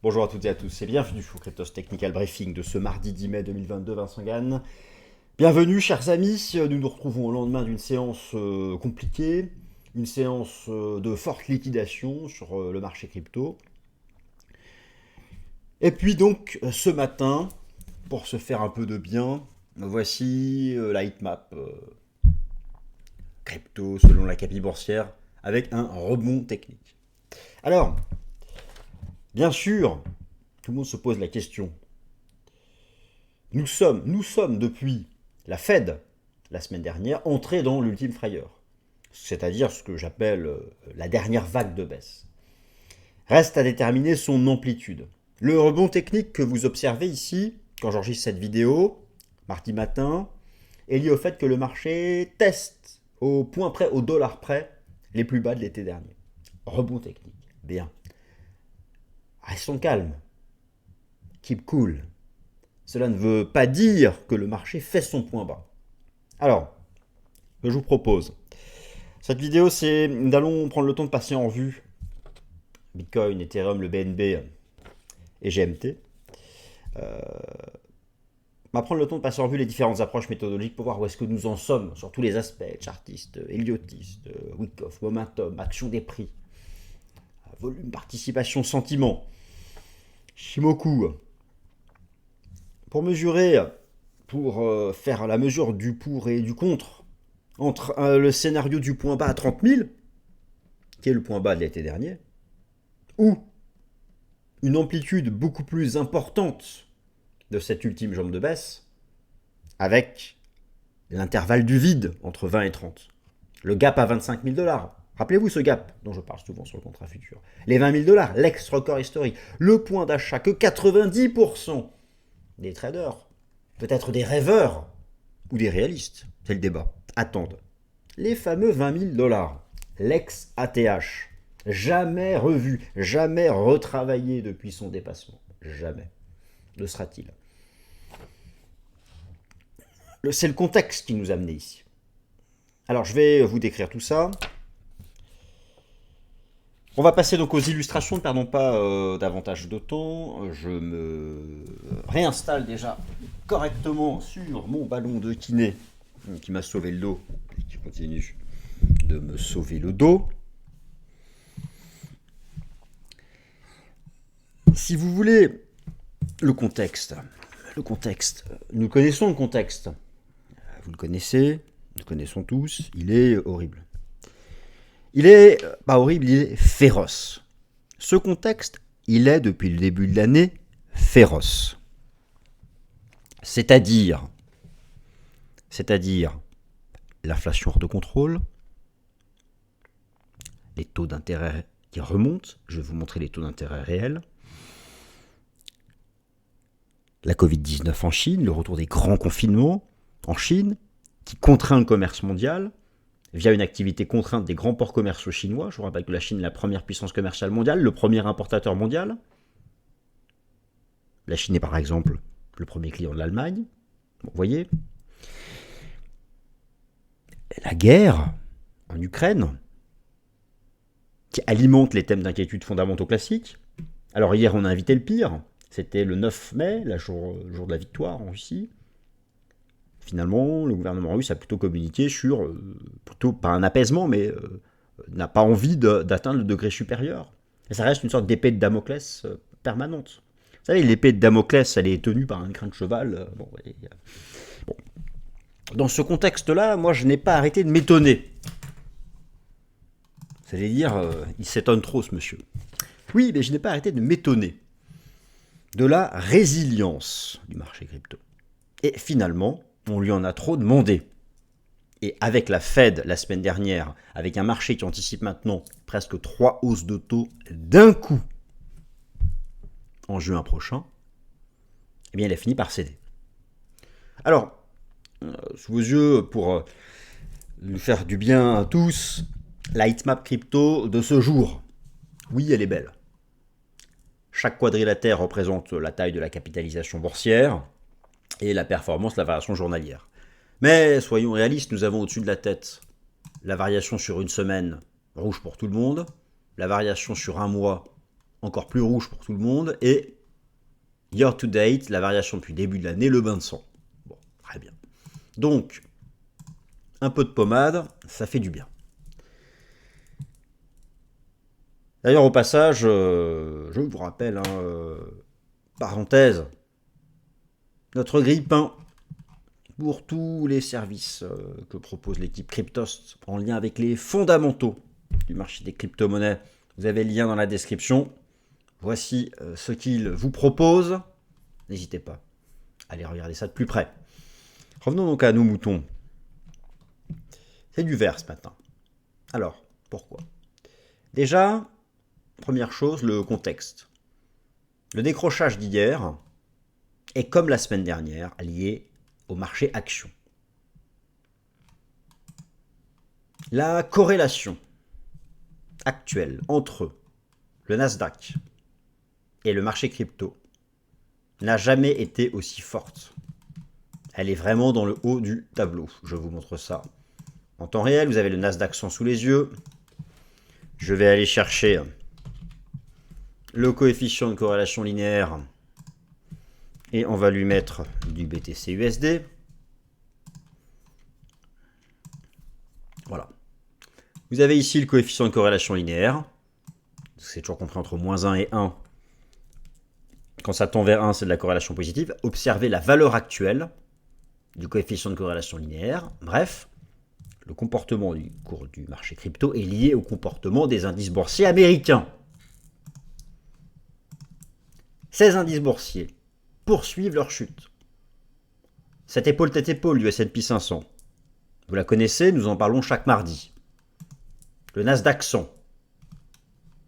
Bonjour à toutes et à tous et bienvenue au Cryptos Technical Briefing de ce mardi 10 mai 2022, Vincent Gann. Bienvenue chers amis, nous nous retrouvons au lendemain d'une séance compliquée, une séance de forte liquidation sur le marché crypto. Et puis donc ce matin, pour se faire un peu de bien, voici la heatmap crypto selon la capille boursière avec un rebond technique. Alors, bien sûr, tout le monde se pose la question. Nous sommes depuis la Fed, la semaine dernière, entrés dans l'ultime frayeur. C'est-à-dire ce que j'appelle la dernière vague de baisse. Reste à déterminer son amplitude. Le rebond technique que vous observez ici, quand j'enregistre cette vidéo, mardi matin, est lié au fait que le marché teste au point près, au dollar près, les plus bas de l'été dernier. Rebond technique. Bien. Restons calmes. Keep cool. Cela ne veut pas dire que le marché fait son point bas. Alors, ce que je vous propose, cette vidéo, c'est nous allons prendre le temps de passer en revue Bitcoin, Ethereum, le BNB et GMT. On va prendre le temps de passer en revue les différentes approches méthodologiques pour voir où est-ce que nous en sommes sur tous les aspects, chartistes, héliotistes, Wyckoff, momentum, action des prix, volume, participation, sentiment, Shimoku. Pour mesurer, pour faire la mesure du pour et du contre, entre le scénario du point bas à 30 000, qui est le point bas de l'été dernier, ou une amplitude beaucoup plus importante de cette ultime jambe de baisse, avec l'intervalle du vide entre 20 et 30. Le gap à 25 000 $. Rappelez-vous ce gap dont je parle souvent sur le contrat futur. Les 20 000 $, l'ex-record historique. Le point d'achat que 90% des traders, peut-être des rêveurs ou des réalistes, c'est le débat, attendent. Les fameux 20 000 $, l'ex-ATH, jamais revu, jamais retravaillé depuis son dépassement. Jamais. Le sera-t-il? C'est le contexte qui nous a amenés ici. Alors, je vais vous décrire tout ça. On va passer donc aux illustrations, ne perdons pas davantage de temps. Je me réinstalle déjà correctement sur mon ballon de kiné qui m'a sauvé le dos et qui continue de me sauver le dos. Si vous voulez le contexte, nous connaissons le contexte. Vous le connaissez, nous le connaissons tous, il est horrible. Il est pas horrible, il est féroce. Ce contexte, il est depuis le début de l'année féroce. C'est-à-dire l'inflation hors de contrôle, les taux d'intérêt qui remontent, je vais vous montrer les taux d'intérêt réels, la Covid-19 en Chine, le retour des grands confinements en Chine, qui contraint le commerce mondial, via une activité contrainte des grands ports commerciaux chinois. Je vous rappelle que la Chine est la première puissance commerciale mondiale, le premier importateur mondial. La Chine est par exemple le premier client de l'Allemagne. Bon, vous voyez, la guerre en Ukraine, qui alimente les thèmes d'inquiétude fondamentaux classiques. Alors hier, on a invité le pire. C'était le 9 mai, le jour de la victoire en Russie. Finalement, le gouvernement russe a plutôt communiqué sur, plutôt pas un apaisement, mais n'a pas envie d'atteindre le degré supérieur. Et ça reste une sorte d'épée de Damoclès permanente. Vous savez, l'épée de Damoclès, elle est tenue par un grain de cheval. Bon. Dans ce contexte-là, moi, je n'ai pas arrêté de m'étonner. Vous allez dire, il s'étonne trop, ce monsieur. Oui, mais je n'ai pas arrêté de m'étonner de la résilience du marché crypto. Et finalement, on lui en a trop demandé. Et avec la Fed la semaine dernière, avec un marché qui anticipe maintenant presque 3 hausses de taux d'un coup en juin prochain, eh bien, il a fini par céder. Alors, sous vos yeux, pour nous faire du bien à tous, la heatmap crypto de ce jour, oui, elle est belle. Chaque quadrilatère représente la taille de la capitalisation boursière et la performance, la variation journalière. Mais soyons réalistes, nous avons au-dessus de la tête la variation sur une semaine, rouge pour tout le monde, la variation sur un mois, encore plus rouge pour tout le monde, et year to date, la variation depuis le début de l'année, le bain de sang. Bon, très bien. Donc, un peu de pommade, ça fait du bien. D'ailleurs, au passage, je vous rappelle, parenthèse, notre grille-pain pour tous les services que propose l'équipe Cryptost en lien avec les fondamentaux du marché des crypto-monnaies. Vous avez le lien dans la description. Voici ce qu'il vous propose. N'hésitez pas à aller regarder ça de plus près. Revenons donc à nos moutons. C'est du vert ce matin. Alors, pourquoi? Déjà, première chose, le contexte. Le décrochage d'hier est, comme la semaine dernière, lié au marché action. La corrélation actuelle entre le Nasdaq et le marché crypto n'a jamais été aussi forte. Elle est vraiment dans le haut du tableau. Je vous montre ça en temps réel. Vous avez le Nasdaq 100 sous les yeux. Je vais aller chercher le coefficient de corrélation linéaire et on va lui mettre du BTC USD. Voilà. Vous avez ici le coefficient de corrélation linéaire. C'est toujours compris entre moins 1 et 1. Quand ça tend vers 1, c'est de la corrélation positive. Observez la valeur actuelle du coefficient de corrélation linéaire. Bref, le comportement du cours du marché crypto est lié au comportement des indices boursiers américains. Ces indices boursiers poursuivent leur chute. Cette épaule tête épaule du S&P 500, vous la connaissez, nous en parlons chaque mardi. Le Nasdaq 100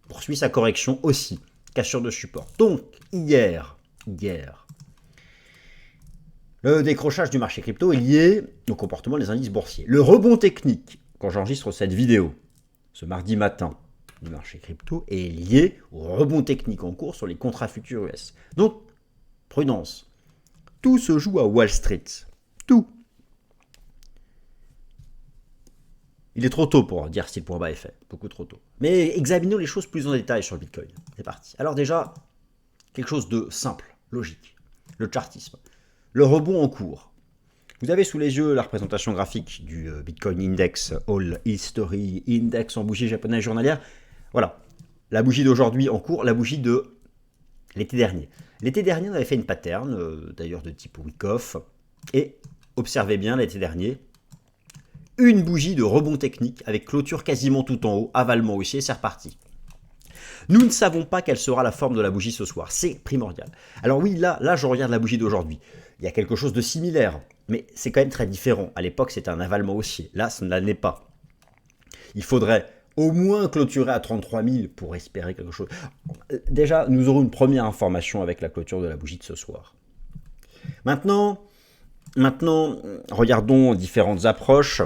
poursuit sa correction aussi, cassure de support. Donc, hier, le décrochage du marché crypto est lié au comportement des indices boursiers. Le rebond technique, quand j'enregistre cette vidéo, ce mardi matin, du marché crypto, est lié au rebond technique en cours sur les contrats futurs US. Donc, prudence. Tout se joue à Wall Street. Tout. Il est trop tôt pour dire si le point bas est fait. Beaucoup trop tôt. Mais examinons les choses plus en détail sur le Bitcoin. C'est parti. Alors déjà, quelque chose de simple, logique. Le chartisme. Le rebond en cours. Vous avez sous les yeux la représentation graphique du Bitcoin Index, All History Index en bougie japonaise journalière. Voilà. La bougie d'aujourd'hui en cours, la bougie de l'été dernier. L'été dernier, on avait fait une pattern, d'ailleurs de type Wyckoff. Et observez bien l'été dernier, une bougie de rebond technique avec clôture quasiment tout en haut, avalement haussier, c'est reparti. Nous ne savons pas quelle sera la forme de la bougie ce soir, c'est primordial. Alors oui, là je regarde la bougie d'aujourd'hui. Il y a quelque chose de similaire, mais c'est quand même très différent. À l'époque, c'était un avalement haussier. Là, ça ne l'est pas. Il faudrait au moins clôturer à 33 000 pour espérer quelque chose. Déjà, nous aurons une première information avec la clôture de la bougie de ce soir. Maintenant, regardons différentes approches.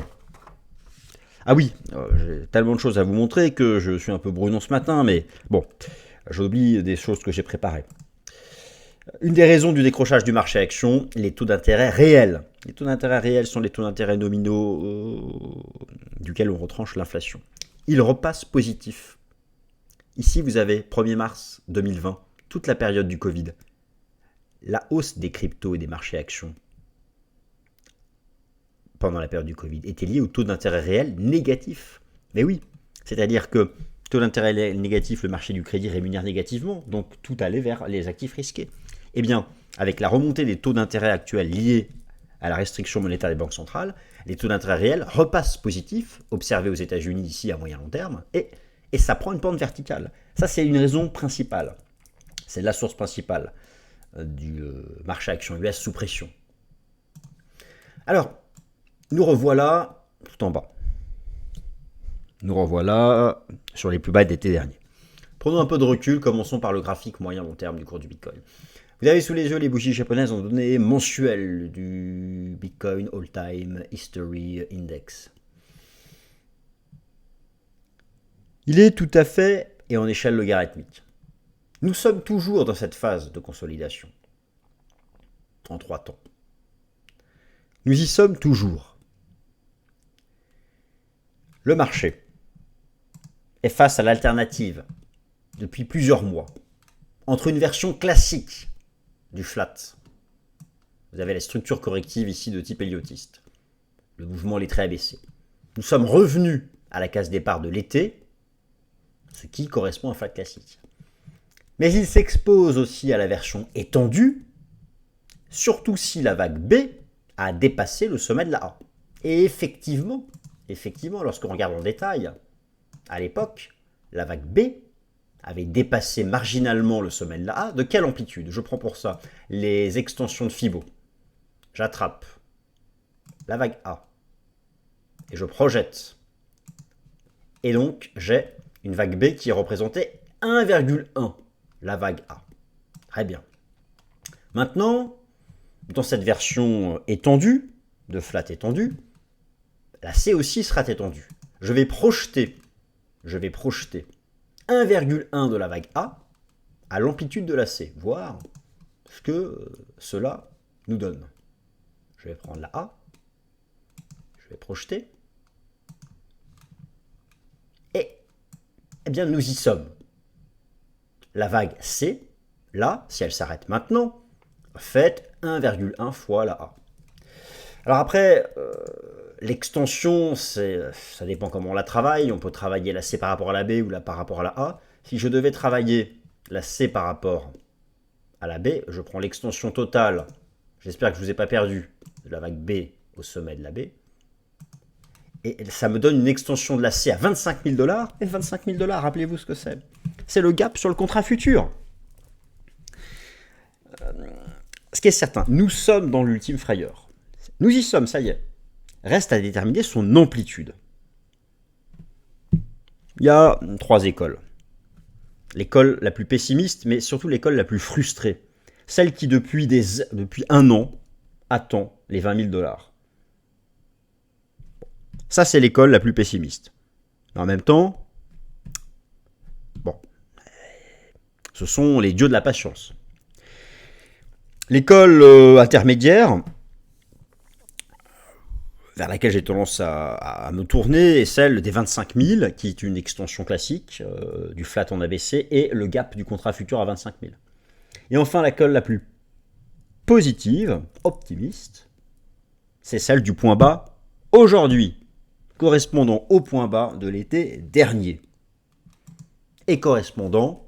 Ah oui, j'ai tellement de choses à vous montrer que je suis un peu brouillon ce matin, mais bon, j'oublie des choses que j'ai préparées. Une des raisons du décrochage du marché action, les taux d'intérêt réels. Les taux d'intérêt réels sont les taux d'intérêt nominaux duquel on retranche l'inflation. Ils repassent positifs. Ici, vous avez 1er mars 2020, toute la période du Covid. La hausse des cryptos et des marchés actions pendant la période du Covid était liée au taux d'intérêt réel négatif. Mais oui, c'est-à-dire que taux d'intérêt négatif, le marché du crédit rémunère négativement, donc tout allait vers les actifs risqués. Eh bien, avec la remontée des taux d'intérêt actuels liés à la restriction monétaire des banques centrales, les taux d'intérêt réels repassent positifs, observés aux États-Unis ici à moyen long terme, et ça prend une pente verticale. Ça, c'est une raison principale. C'est la source principale du marché action US sous pression. Alors, nous revoilà tout en bas. Nous revoilà sur les plus bas d'été dernier. Prenons un peu de recul, commençons par le graphique moyen long terme du cours du Bitcoin. Vous avez sous les yeux les bougies japonaises en données mensuelles du Bitcoin All-Time History Index. Il est tout à fait et en échelle logarithmique. Nous sommes toujours dans cette phase de consolidation. En 3 temps. Nous y sommes toujours. Le marché est face à l'alternative depuis plusieurs mois. entre une version classique du flat, vous avez la structure corrective ici de type héliotiste, le mouvement les traits abaissés. Nous sommes revenus à la case départ de l'été, ce qui correspond à un flat classique. Mais il s'expose aussi à la version étendue, surtout si la vague B a dépassé le sommet de la A. Et effectivement, lorsqu'on regarde en détail, à l'époque, la vague B avait dépassé marginalement le sommet de la A. De quelle amplitude? Je prends pour ça les extensions de Fibo. J'attrape la vague A et je projette. Et donc, j'ai une vague B qui est représentée 1,1, la vague A. Très bien. Maintenant, dans cette version étendue, de flat étendue, la C aussi sera étendue. Je vais projeter 1,1 de la vague A à l'amplitude de la C, voir ce que cela nous donne. Je vais prendre la A, je vais projeter, et eh bien nous y sommes. La vague C, là, si elle s'arrête maintenant, fait 1,1 fois la A. Alors après, l'extension, ça dépend comment on la travaille. On peut travailler la C par rapport à la B ou la par rapport à la A. Si je devais travailler la C par rapport à la B, je prends l'extension totale, j'espère que je ne vous ai pas perdu, de la vague B au sommet de la B. Et ça me donne une extension de la C à 25 000 $. Et 25 000 $, rappelez-vous ce que c'est. C'est le gap sur le contrat futur. Ce qui est certain, nous sommes dans l'ultime frayeur. Nous y sommes, ça y est. Reste à déterminer son amplitude. Il y a 3 écoles. L'école la plus pessimiste, mais surtout l'école la plus frustrée. Celle qui, depuis un an, attend les 20 000 $. Ça, c'est l'école la plus pessimiste. Mais en même temps, ce sont les dieux de la patience. L'école intermédiaire, vers laquelle j'ai tendance à me tourner, est celle des 25 000, qui est une extension classique du flat en ABC, et le gap du contrat futur à 25 000. Et enfin, l'école la plus positive, optimiste, c'est celle du point bas aujourd'hui, correspondant au point bas de l'été dernier, et correspondant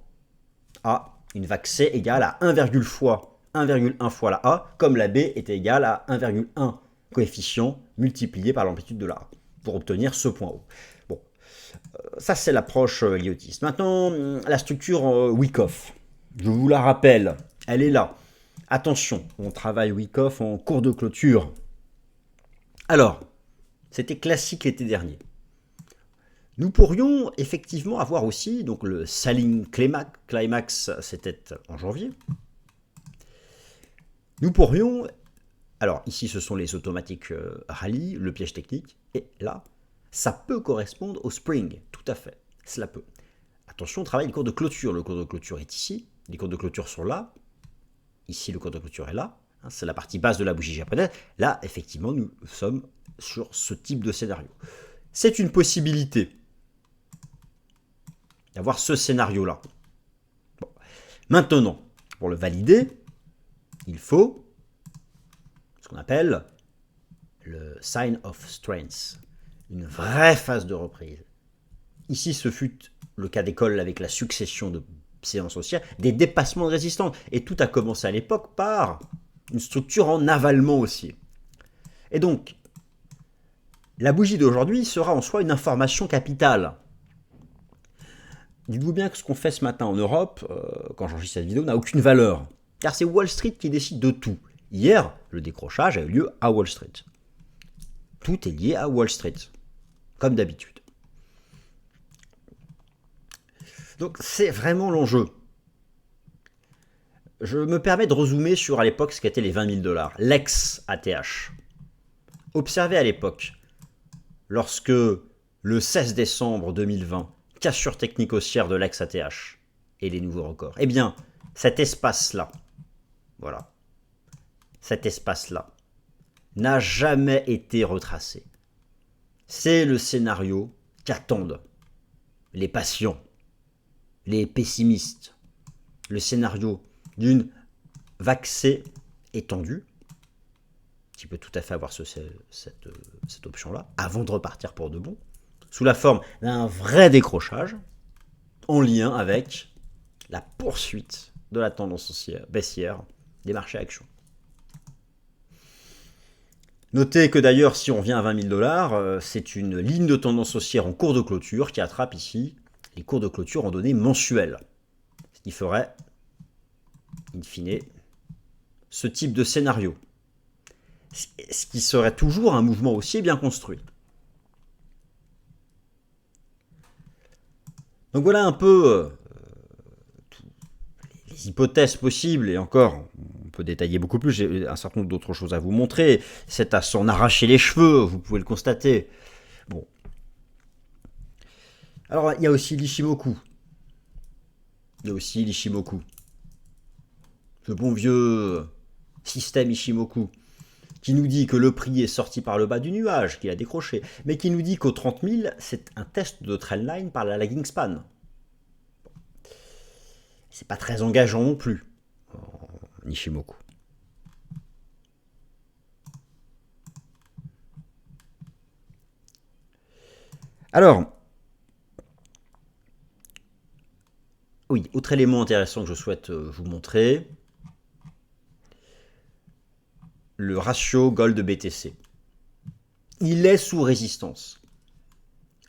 à une vague C égale à 1,1 fois la A, comme la B était égale à 1,1 coefficient multiplié par l'amplitude de la A, pour obtenir ce point haut. Bon, ça c'est l'approche héliotiste. Maintenant, la structure Wyckoff, je vous la rappelle, elle est là. Attention, on travaille Wyckoff en cours de clôture. Alors, c'était classique l'été dernier. Nous pourrions effectivement avoir aussi, donc le Saline Climax, c'était en janvier. Nous pourrions, alors ici ce sont les automatiques rallye, le piège technique, et là, ça peut correspondre au Spring, tout à fait, cela peut. Attention, on travaille le cours de clôture. Le cours de clôture est ici, les cours de clôture sont là, ici le cours de clôture est là, hein, c'est la partie basse de la bougie japonaise. Là, effectivement, nous sommes sur ce type de scénario. C'est une possibilité d'avoir ce scénario-là. Bon. Maintenant, pour le valider, il faut ce qu'on appelle le sign of strength, une vraie phase de reprise. Ici, ce fut le cas d'école avec la succession de séances haussières, des dépassements de résistance. Et tout a commencé à l'époque par une structure en avalement haussier. Et donc, la bougie d'aujourd'hui sera en soi une information capitale. Dites-vous bien que ce qu'on fait ce matin en Europe, quand j'enregistre cette vidéo, n'a aucune valeur. Car c'est Wall Street qui décide de tout. Hier, le décrochage a eu lieu à Wall Street. Tout est lié à Wall Street, comme d'habitude. Donc c'est vraiment l'enjeu. Je me permets de rezoomer sur à l'époque ce qu'étaient les 20 000 $, l'ex-ATH. Observez à l'époque, lorsque le 16 décembre 2020, cassure technique haussière de l'ex-ATH et les nouveaux records. Eh bien, cet espace-là, voilà, cet espace-là, n'a jamais été retracé. C'est le scénario qu'attendent les patients, les pessimistes, le scénario d'une vaccée étendue, qui peut tout à fait avoir cette option-là, avant de repartir pour de bon, sous la forme d'un vrai décrochage, en lien avec la poursuite de la tendance baissière des marchés actions. Notez que d'ailleurs, si on vient à 20 000 $, c'est une ligne de tendance haussière en cours de clôture qui attrape ici les cours de clôture en données mensuelles. Ce qui ferait, in fine, ce type de scénario. Ce qui serait toujours un mouvement haussier bien construit. Donc voilà un peu les hypothèses possibles, et encore, on peut détailler beaucoup plus, j'ai un certain nombre d'autres choses à vous montrer. C'est à s'en arracher les cheveux, vous pouvez le constater. Bon. Alors, il y a aussi l'Ishimoku. Ce bon vieux système Ishimoku, qui nous dit que le prix est sorti par le bas du nuage, qu'il a décroché, mais qui nous dit qu'au 30 000, c'est un test de trendline par la lagging span. C'est pas très engageant non plus, en Ishimoku. Alors, oui, autre élément intéressant que je souhaite vous montrer, le ratio Gold-BTC. Il est sous résistance.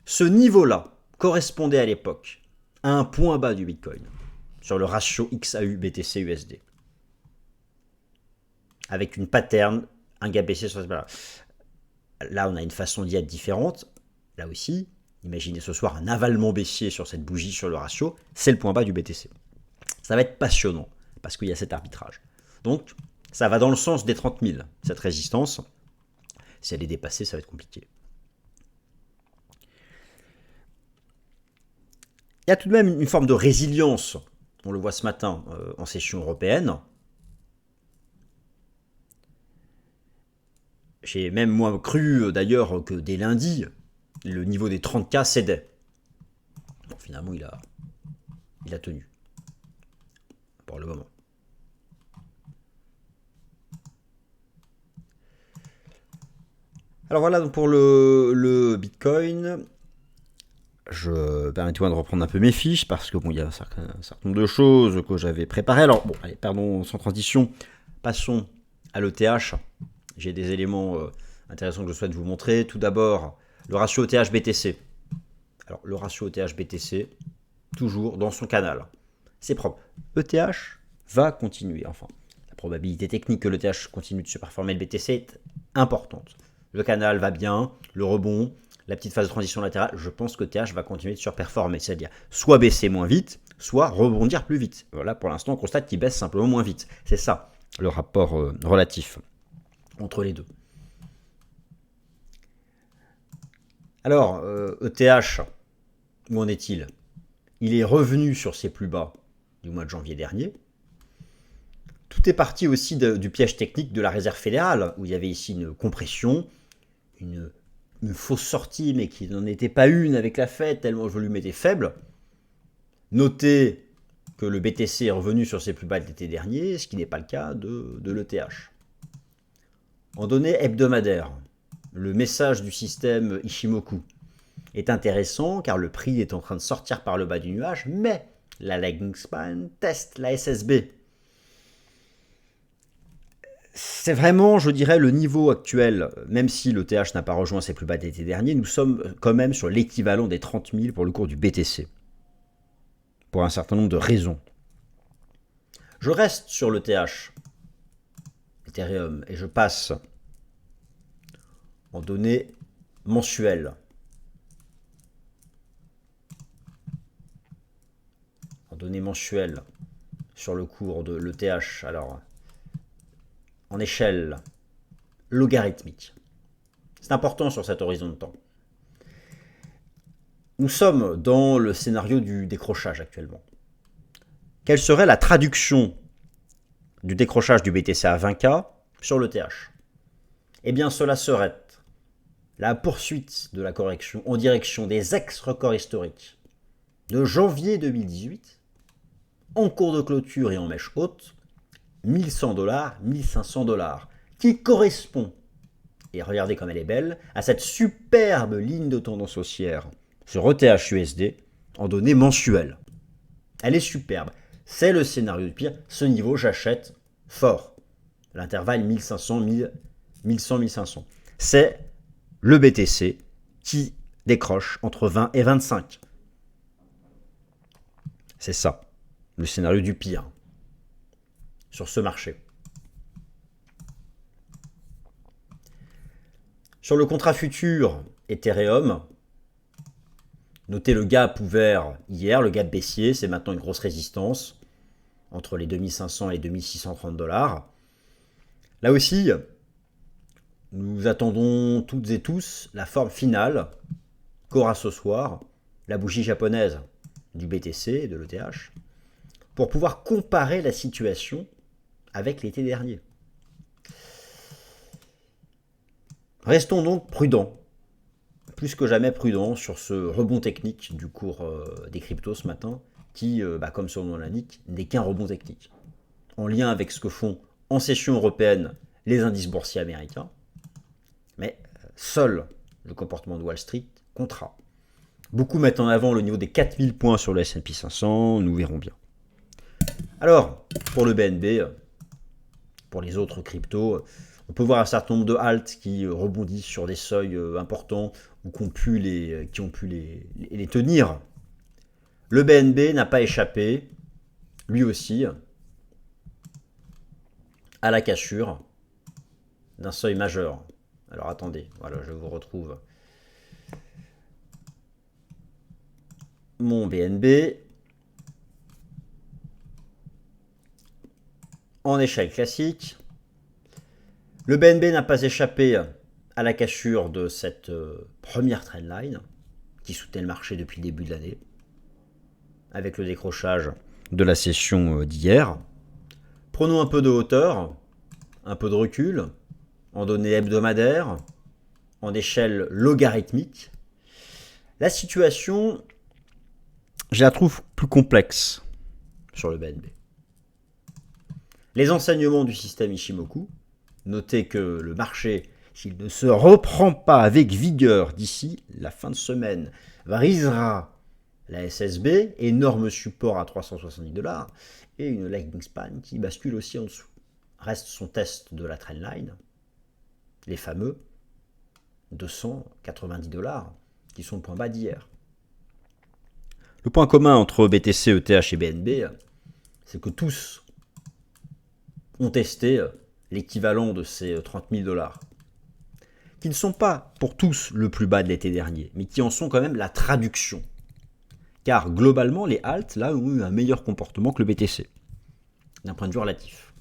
Ce niveau-là correspondait à l'époque à un point bas du Bitcoin sur le ratio XAU BTC USD. Avec une pattern, un gap baissier sur ce là. Là, on a une façon d'y être différente. Là aussi, imaginez ce soir un avalement baissier sur cette bougie sur le ratio, c'est le point bas du BTC. Ça va être passionnant parce qu'il y a cet arbitrage. Donc, ça va dans le sens des 30 000, cette résistance. Si elle est dépassée, ça va être compliqué. Il y a tout de même une forme de résilience, on le voit ce matin en session européenne. J'ai même moi cru d'ailleurs que dès lundi, le niveau des 30K cédait. Bon, finalement, il a tenu. Pour le moment. Alors voilà donc pour le Bitcoin. Permettez-moi de reprendre un peu mes fiches parce que bon, il y a un certain nombre de choses que j'avais préparées. Alors bon, allez, pardon, sans transition, passons à l'ETH. J'ai des éléments intéressants que je souhaite vous montrer. Tout d'abord, le ratio ETH-BTC. Alors le ratio ETH-BTC, toujours dans son canal. C'est propre. ETH va continuer. Enfin, la probabilité technique que l'ETH continue de surperformer le BTC est importante. Le canal va bien, le rebond, la petite phase de transition latérale, je pense que ETH va continuer de surperformer, c'est-à-dire soit baisser moins vite, soit rebondir plus vite. Voilà, pour l'instant, on constate qu'il baisse simplement moins vite. C'est ça, le rapport relatif entre les deux. Alors, ETH, où en est-il? Il est revenu sur ses plus bas du mois de janvier dernier. Tout est parti aussi du piège technique de la Réserve fédérale, où il y avait ici une compression, une fausse sortie, mais qui n'en était pas une avec la Fed, tellement le volume était faible. Notez que le BTC est revenu sur ses plus bas de l'été dernier, ce qui n'est pas le cas de l'ETH. En données hebdomadaires, le message du système Ishimoku est intéressant car le prix est en train de sortir par le bas du nuage, mais la lagging span teste la SSB. C'est vraiment, je dirais, le niveau actuel, même si l'ETH n'a pas rejoint ses plus bas d'été dernier, nous sommes quand même sur l'équivalent des 30 000 pour le cours du BTC. Pour un certain nombre de raisons. Je reste sur l'ETH, Ethereum, et je passe en données mensuelles. En données mensuelles sur le cours de l'ETH, alors en échelle logarithmique. C'est important sur cet horizon de temps. Nous sommes dans le scénario du décrochage actuellement. Quelle serait la traduction du décrochage du BTC à 20K sur l'ETH? Eh bien, cela serait la poursuite de la correction en direction des ex-records historiques de janvier 2018 en cours de clôture et en mèche haute, 1100 $, 1500 $, qui correspond, et regardez comme elle est belle, à cette superbe ligne de tendance haussière sur ETH-USD en données mensuelles. Elle est superbe. C'est le scénario du pire. Ce niveau, j'achète fort. L'intervalle 1500, 1100, 1500. C'est le BTC qui décroche entre 20 et 25. C'est ça, le scénario du pire sur ce marché. Sur le contrat futur Ethereum, notez le gap ouvert hier, le gap baissier, c'est maintenant une grosse résistance entre les 2500 et les 2630 $. Là aussi, nous attendons toutes et tous la forme finale qu'aura ce soir la bougie japonaise du BTC et de l'ETH pour pouvoir comparer la situation avec l'été dernier. Restons donc prudents, plus que jamais prudents sur ce rebond technique du cours des cryptos ce matin, qui, comme son nom l'indique, n'est qu'un rebond technique. En lien avec ce que font en session européenne les indices boursiers américains, mais seul le comportement de Wall Street comptera. Beaucoup mettent en avant le niveau des 4000 points sur le S&P 500, nous verrons bien. Alors, pour le BNB, pour les autres cryptos, on peut voir un certain nombre de halts qui rebondissent sur des seuils importants ou qui ont pu les tenir. Le BNB n'a pas échappé, lui aussi, à la cassure d'un seuil majeur. Alors attendez, voilà, je vous retrouve mon BNB en échelle classique. Le BNB n'a pas échappé à la cassure de cette première trendline qui soutenait le marché depuis le début de l'année, avec le décrochage de la session d'hier. Prenons un peu de hauteur, un peu de recul, en données hebdomadaires, en échelle logarithmique. La situation, je la trouve plus complexe sur le BNB. Les enseignements du système Ishimoku, notez que le marché, s'il ne se reprend pas avec vigueur d'ici la fin de semaine, brisera la SSB, énorme support à 370 $, et une lightning span qui bascule aussi en dessous. Reste son test de la trendline, les fameux 290 $, qui sont le point bas d'hier. Le point commun entre BTC, ETH et BNB, c'est que tous ont testé l'équivalent de ces 30 000 $, qui ne sont pas pour tous le plus bas de l'été dernier, mais qui en sont quand même la traduction. Car globalement, les halts là ont eu un meilleur comportement que le BTC, d'un point de vue relatif.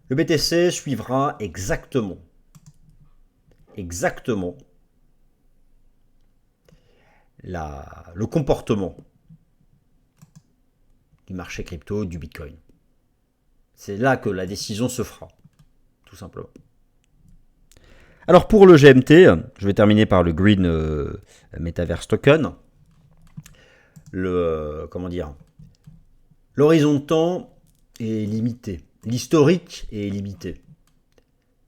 Le BTC suivra exactement le comportement du marché crypto, du Bitcoin. C'est là que la décision se fera, tout simplement. Alors pour le GMT, je vais terminer par le Green Metaverse Token. L'horizon de temps est limité, l'historique est limité.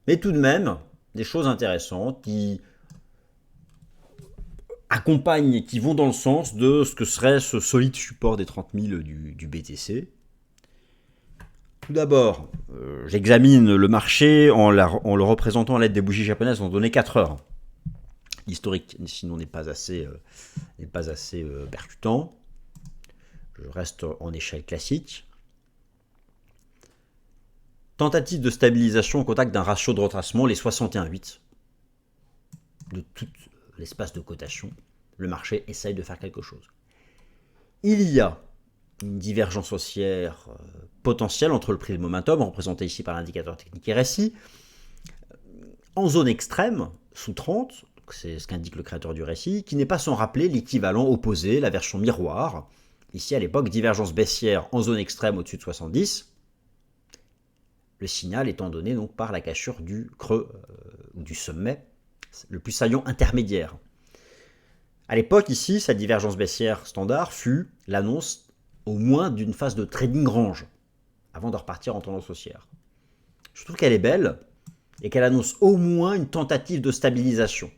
Mais tout de même, des choses intéressantes qui accompagnent et qui vont dans le sens de ce que serait ce solide support des 30 000 du BTC. Tout d'abord, j'examine le marché en le représentant à l'aide des bougies japonaises en données 4 heures. L'historique, sinon, n'est pas assez percutant. Je reste en échelle classique. Tentative de stabilisation au contact d'un ratio de retracement, les 61,8 de tout l'espace de cotation. Le marché essaye de faire quelque chose. Il y a une divergence haussière potentielle entre le prix et le momentum, représenté ici par l'indicateur technique RSI, en zone extrême, sous 30, c'est ce qu'indique le créateur du RSI, qui n'est pas sans rappeler l'équivalent opposé, la version miroir. Ici, à l'époque, divergence baissière en zone extrême au-dessus de 70, le signal étant donné donc par la cassure du creux ou du sommet, le plus saillant intermédiaire. À l'époque, ici, cette divergence baissière standard fut l'annonce au moins d'une phase de trading range, avant de repartir en tendance haussière. Je trouve qu'elle est belle et qu'elle annonce au moins une tentative de stabilisation.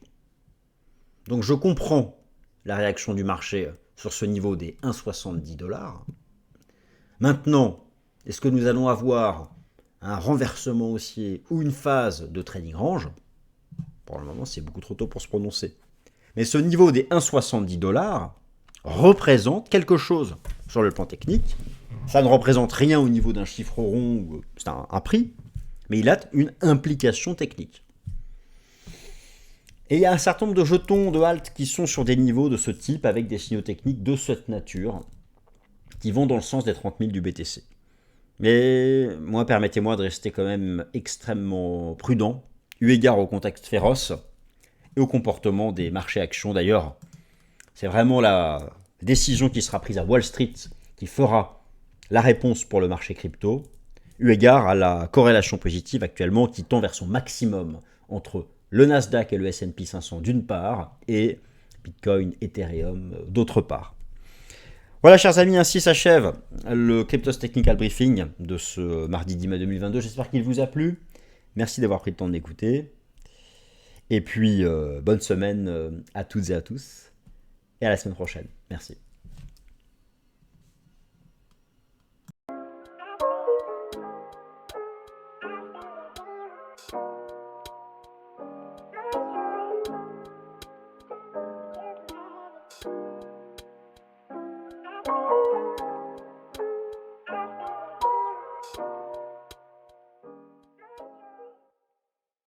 Donc je comprends la réaction du marché sur ce niveau des 1,70 $. Maintenant, est-ce que nous allons avoir un renversement haussier ou une phase de trading range? Pour le moment, c'est beaucoup trop tôt pour se prononcer. Mais ce niveau des 1,70 $ représente quelque chose sur le plan technique. Ça ne représente rien au niveau d'un chiffre rond, c'est un prix, mais il a une implication technique. Et il y a un certain nombre de jetons de halt qui sont sur des niveaux de ce type avec des signaux techniques de cette nature qui vont dans le sens des 30 000 du BTC. Mais moi, permettez-moi de rester quand même extrêmement prudent, eu égard au contexte féroce et au comportement des marchés actions. D'ailleurs, c'est vraiment la décision qui sera prise à Wall Street qui fera la réponse pour le marché crypto, eu égard à la corrélation positive actuellement qui tend vers son maximum entre le Nasdaq et le S&P 500 d'une part, et Bitcoin, Ethereum d'autre part. Voilà, chers amis, ainsi s'achève le Cryptos Technical Briefing de ce mardi 10 mai 2022. J'espère qu'il vous a plu. Merci d'avoir pris le temps de l'écouter. Et puis, bonne semaine à toutes et à tous. Et à la semaine prochaine. Merci.